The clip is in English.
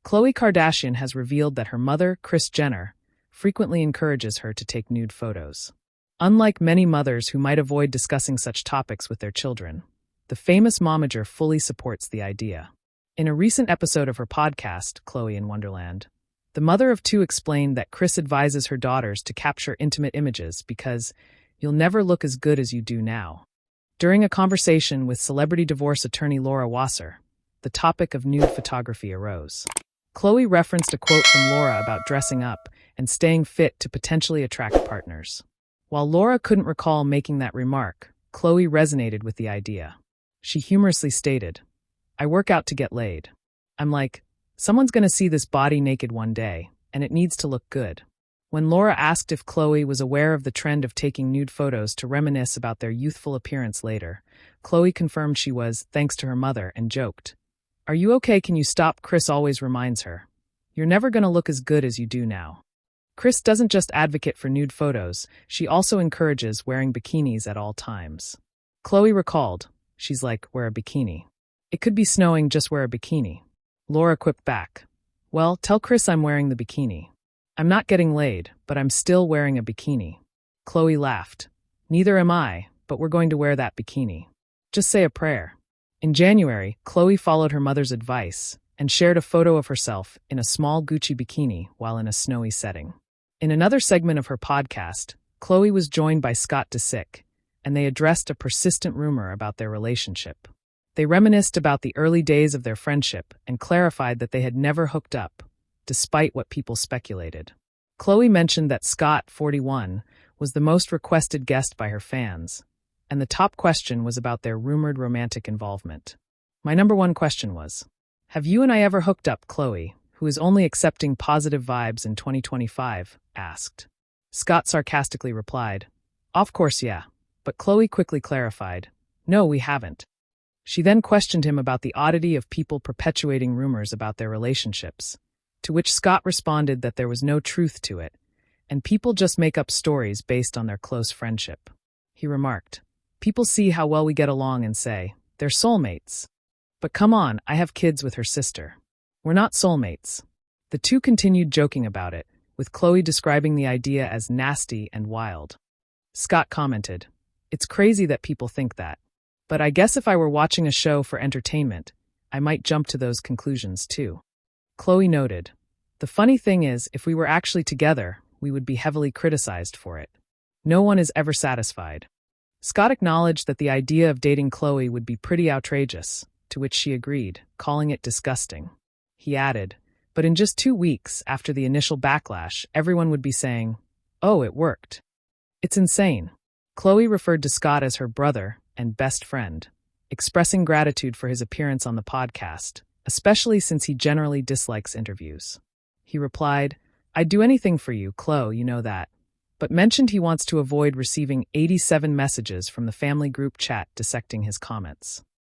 Khloe Kardashian has revealed that her mother, Kris Jenner, frequently encourages her to take nude photos. Unlike many mothers who might avoid discussing such topics with their children, the famous momager fully supports the idea. In a recent episode of her podcast, Khloé in Wonderland, the mother of two explained that Kris advises her daughters to capture intimate images because you'll never look as good as you do now. During a conversation with celebrity divorce attorney Laura Wasser, the topic of nude photography arose. Khloé referenced a quote from Laura about dressing up and staying fit to potentially attract partners. While Laura couldn't recall making that remark, Khloé resonated with the idea. She humorously stated, "I work out to get laid. I'm like, someone's gonna see this body naked one day, and it needs to look good." When Laura asked if Khloé was aware of the trend of taking nude photos to reminisce about their youthful appearance later, Khloé confirmed she was, thanks to her mother, and joked, "Are you okay? Can you stop?" Kris always reminds her, "You're never gonna look as good as you do now." Kris doesn't just advocate for nude photos, she also encourages wearing bikinis at all times. Khloé recalled, she's like, "Wear a bikini. It could be snowing, just wear a bikini." Laura quipped back, "Well, tell Kris I'm wearing the bikini. I'm not getting laid, but I'm still wearing a bikini." Khloé laughed, "Neither am I, but we're going to wear that bikini. Just say a prayer." In January, Khloé followed her mother's advice and shared a photo of herself in a small Gucci bikini while in a snowy setting. In another segment of her podcast, Khloé was joined by Scott Disick, and they addressed a persistent rumor about their relationship. They reminisced about the early days of their friendship and clarified that they had never hooked up, despite what people speculated. Khloé mentioned that Scott, 41, was the most requested guest by her fans, and the top question was about their rumored romantic involvement. "My number one question was, have you and I ever hooked up?" Khloé, who is only accepting positive vibes in 2025, asked. Scott sarcastically replied, "Of course, yeah." But Khloé quickly clarified, "No, we haven't." She then questioned him about the oddity of people perpetuating rumors about their relationships, to which Scott responded that there was no truth to it, and people just make up stories based on their close friendship. He remarked, "People see how well we get along and say, they're soulmates. But come on, I have kids with her sister. We're not soulmates." The two continued joking about it, with Khloé describing the idea as nasty and wild. Scott commented, "It's crazy that people think that. But I guess if I were watching a show for entertainment, I might jump to those conclusions too." Khloé noted, "The funny thing is, if we were actually together, we would be heavily criticized for it. No one is ever satisfied." Scott acknowledged that the idea of dating Khloé would be pretty outrageous, to which she agreed, calling it disgusting. He added, "But in just 2 weeks after the initial backlash, everyone would be saying, 'Oh, it worked.' It's insane." Khloé referred to Scott as her brother and best friend, expressing gratitude for his appearance on the podcast, especially since he generally dislikes interviews. He replied, "I'd do anything for you, Khloe, you know that," but mentioned he wants to avoid receiving 87 messages from the family group chat dissecting his comments.